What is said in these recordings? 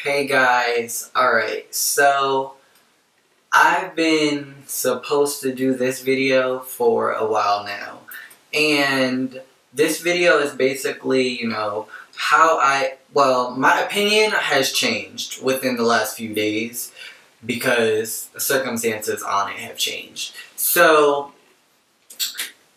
Hey guys, alright, so I've been supposed to do this video for a while now, and this video is basically, my opinion has changed within the last few days because the circumstances on it have changed. So,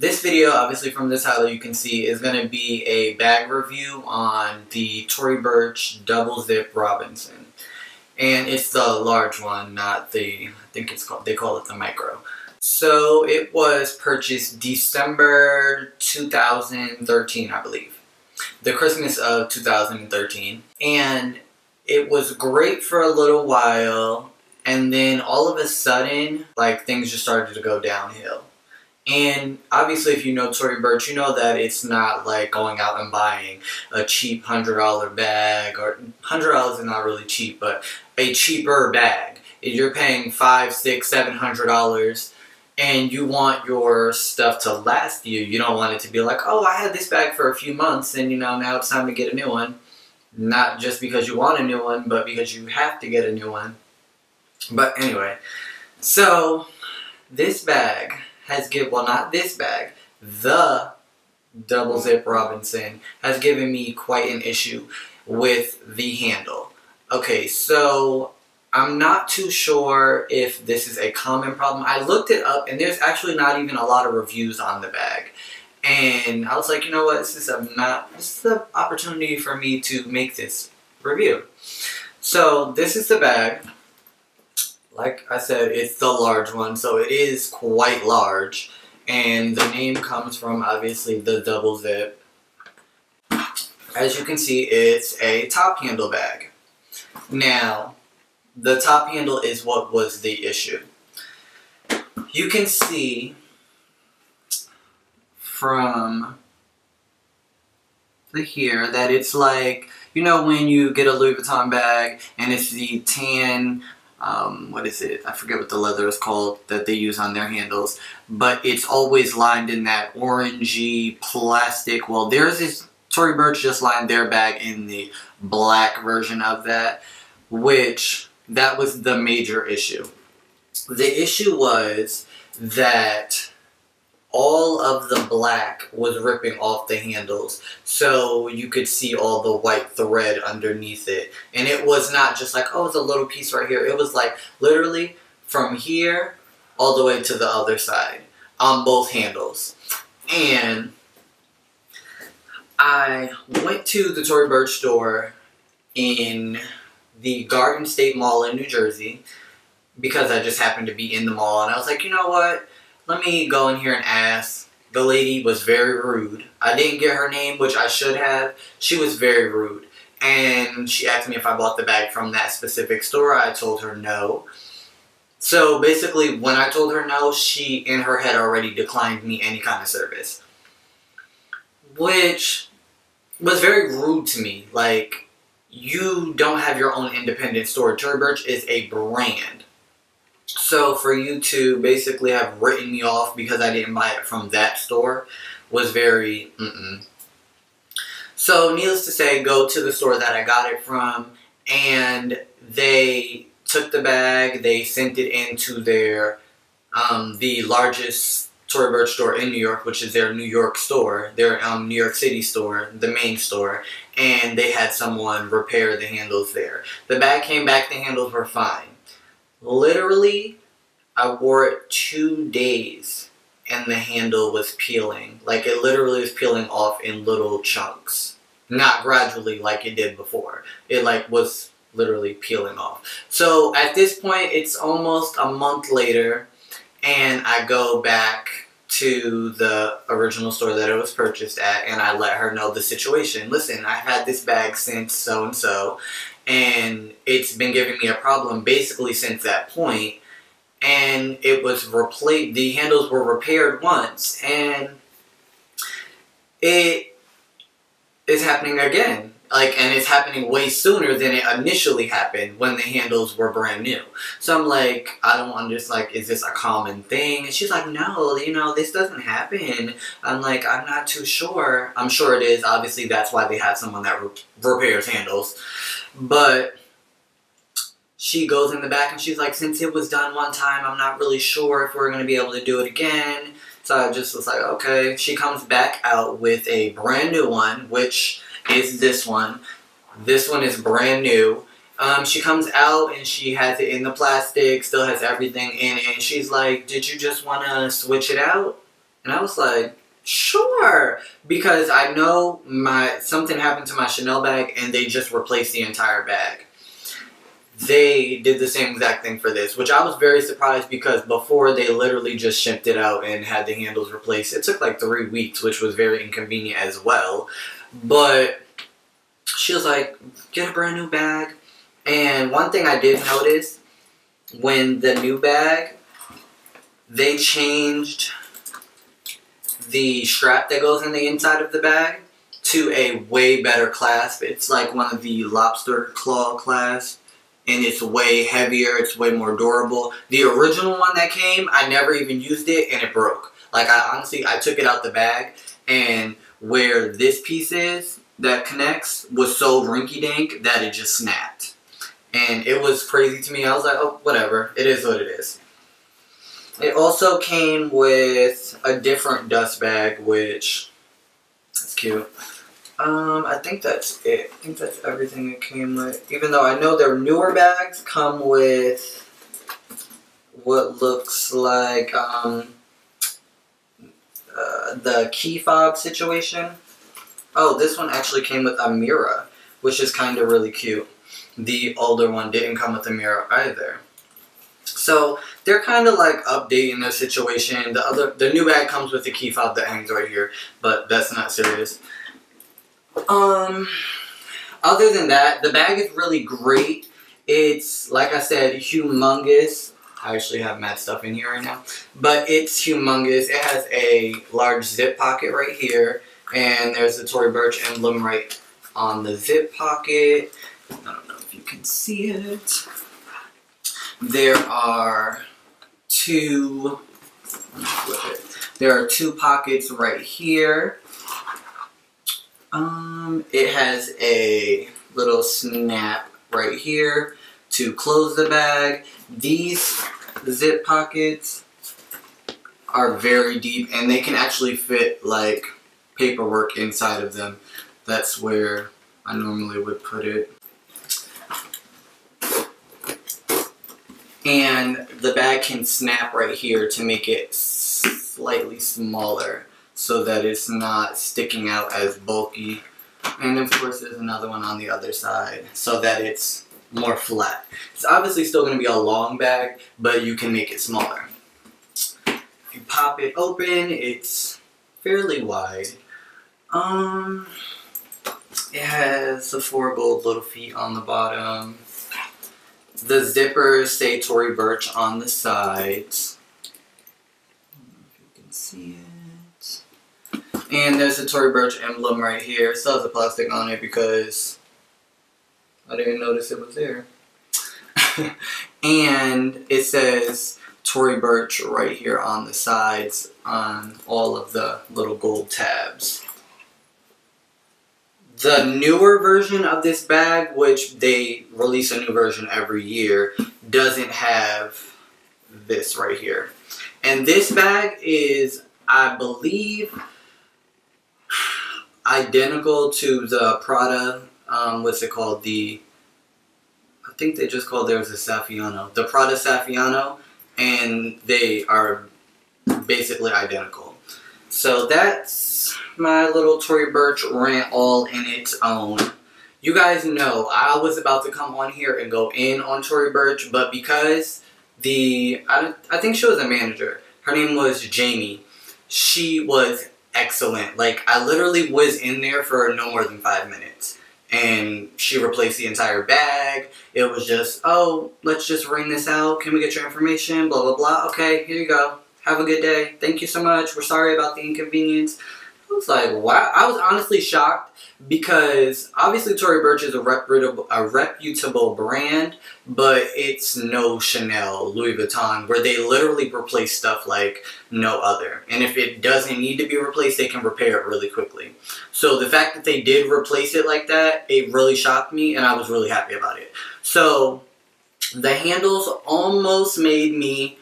this video, obviously from the title you can see, is going to be a bag review on the Tory Burch Double-Zip Robinson. And it's the large one, not the, they call it the micro. So it was purchased December 2013, I believe. The Christmas of 2013. And it was great for a little while, and then all of a sudden, like, things just started to go downhill. And obviously if you know Tory Burch, you know that it's not like going out and buying a cheap $100 bag, or $100 is not really cheap, but a cheaper bag. If you're paying $500, $600, $700 and you want your stuff to last you, you don't want it to be like, oh, I had this bag for a few months and now it's time to get a new one. Not just because you want a new one, but because you have to get a new one. But anyway, so this bag has given, well, not this bag, the Double-Zip Robinson has given me quite an issue with the handle. Okay, so I'm not too sure if this is a common problem. I looked it up and there's actually not even a lot of reviews on the bag. And I was like, you know what, this is the opportunity for me to make this review. So this is the bag. Like I said, it's the large one, so it is quite large. And the name comes from, obviously, the double zip. As you can see, it's a top handle bag. Now, the top handle is what was the issue. You can see from here that it's like, you know when you get a Louis Vuitton bag and it's the tan, what is it? I forget what the leather is called that they use on their handles, but it's always lined in that orangey plastic. Well, theirs is, Tory Burch just lined their bag in the black version of that, which that was the major issue. The issue was that all of the black was ripping off the handles, so you could see all the white thread underneath it. And it was not just like, oh, it's a little piece right here. It was like literally from here all the way to the other side on both handles. And I went to the Tory Burch store in the Garden State Mall in New Jersey because I just happened to be in the mall, and I was like, you know what? Let me go in here and ask. The lady was very rude. I didn't get her name, which I should have. She was very rude. And she asked me if I bought the bag from that specific store. I told her no. So basically, when I told her no, she, in her head, already declined me any kind of service. Which was very rude to me. Like, you don't have your own independent store. Tory Burch is a brand. So for you to basically have written me off because I didn't buy it from that store was very So needless to say, go to the store that I got it from, and they took the bag, they sent it into their, the largest Tory Burch store in New York, which is their New York store, their New York City store, the main store, and they had someone repair the handles there. The bag came back, the handles were fine. Literally, I wore it 2 days and the handle was peeling. Like, it literally was peeling off in little chunks. Not gradually like it did before. It like was literally peeling off. So at this point, it's almost a month later and I go back to the original store that it was purchased at and I let her know the situation. Listen, I've had this bag since so-and-so, and it's been giving me a problem basically since that point. And it was replaced, the handles were repaired once, and it is happening again. Like, and it's happening way sooner than it initially happened when the handles were brand new. So I'm like, I don't understand, like, is this a common thing? And she's like, no, this doesn't happen. I'm like, I'm not too sure. I'm sure it is. Obviously, that's why they have someone that repairs handles. But she goes in the back and she's like, since it was done one time, I'm not really sure if we're going to be able to do it again. So I just was like, okay. She comes back out with a brand new one, which is this one. This one is brand new. She comes out and she has it in the plastic, still has everything in it. And she's like, did you just want to switch it out? And I was like, sure. Because I know something happened to my Chanel bag and they just replaced the entire bag. They did the same exact thing for this, which I was very surprised because before they literally just shipped it out and had the handles replaced. It took like 3 weeks, which was very inconvenient as well. But she was like, get a brand new bag. And one thing I did notice, when the new bag, they changed the strap that goes in the inside of the bag to a way better clasp. It's like one of the lobster claw clasps, and it's way heavier, it's way more durable. The original one that came, I never even used it, and it broke. Like, I took it out the bag, and where this piece is that connects was so rinky-dink that it just snapped. And it was crazy to me. I was like, oh, whatever. It is what it is. It also came with a different dust bag, which is cute. I think that's it. I think that's everything it came with. Even though I know their newer bags come with what looks like the key fob situation. Oh, this one actually came with a mirror, which is kind of really cute. The older one didn't come with a mirror either. So they're kind of like updating their situation. The new bag comes with the key fob that hangs right here, but that's not serious. Other than that, the bag is really great. It's, like I said, humongous. I actually have mad stuff in here right now, but it's humongous. It has a large zip pocket right here, and there's the Tory Burch emblem right on the zip pocket. I don't know if you can see it. There are two pockets right here. It has a little snap right here to close the bag. These zip pockets are very deep and they can actually fit like paperwork inside of them. That's where I normally would put it. And the bag can snap right here to make it slightly smaller so that it's not sticking out as bulky. And of course there's another one on the other side so that it's more flat. It's obviously still going to be a long bag, but you can make it smaller. If you pop it open, it's fairly wide. It has the 4 gold little feet on the bottom. The zippers say Tory Burch on the sides. I don't know if you can see it. And there's a Tory Burch emblem right here. It still has the plastic on it because I didn't notice it was there. And it says Tory Burch right here on the sides on all of the little gold tabs. The newer version of this bag, which they release a new version every year, doesn't have this right here. And this bag is, I believe, identical to the Prada, what's it called? I think they just called theirs the Saffiano. The Prada Saffiano, and they are basically identical. So that's my little Tory Burch rant all in its own. You guys know I was about to come on here and go in on Tory Burch, but because I think she was a manager. Her name was Jamie. She was excellent. Like, I literally was in there for no more than 5 minutes. And she replaced the entire bag. It was just, oh, let's just ring this out. Can we get your information? Blah, blah, blah. Okay, here you go. Have a good day. Thank you so much. We're sorry about the inconvenience. I was like, wow. I was honestly shocked because obviously Tory Burch is a reputable brand, but it's no Chanel, Louis Vuitton, where they literally replace stuff like no other. And if it doesn't need to be replaced, they can repair it really quickly. So the fact that they did replace it like that, it really shocked me, and I was really happy about it. So The handles almost made me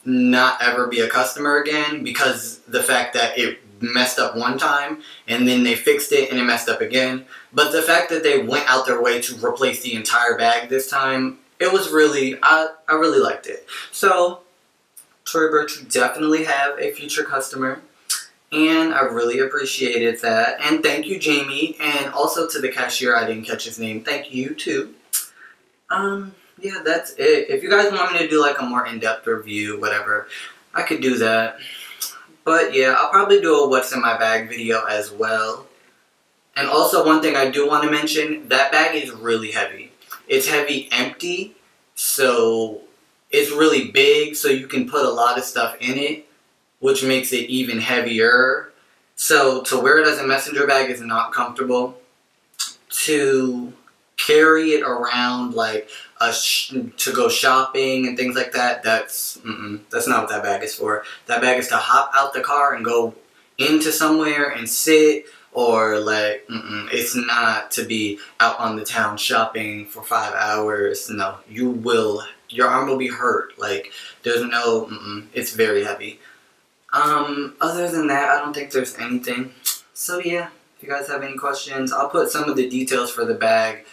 not ever be a customer again, because the fact that it messed up one time and then they fixed it and it messed up again. But the fact that they went out their way to replace the entire bag this time, it was really, I really liked it. So Tory Burch, you definitely have a future customer, and I really appreciated that. And thank you, Jamie, and also to the cashier, I didn't catch his name, thank you too. Yeah, that's it. If you guys want me to do like a more in-depth review, whatever, I could do that. But yeah, I'll probably do a what's in my bag video as well. And also, one thing I do want to mention, that bag is really heavy. It's heavy empty, so it's really big, so you can put a lot of stuff in it, which makes it even heavier. So to wear it as a messenger bag is not comfortable. To carry it around like to go shopping and things like that, that's not what that bag is for. That bag is to hop out the car and go into somewhere and sit, or like it's not to be out on the town shopping for 5 hours. No, your arm will be hurt. Like, there's no it's very heavy. Other than that, I don't think there's anything. So yeah, if you guys have any questions, I'll put some of the details for the bag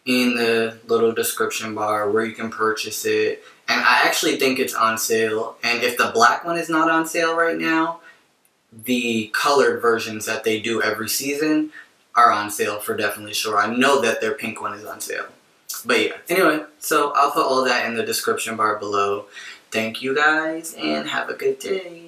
in the little description bar where you can purchase it. And I actually think it's on sale. And if the black one is not on sale right now, the colored versions that they do every season are on sale for definitely sure. I know that their pink one is on sale. But yeah, anyway, so I'll put all that in the description bar below. Thank you guys, and have a good day.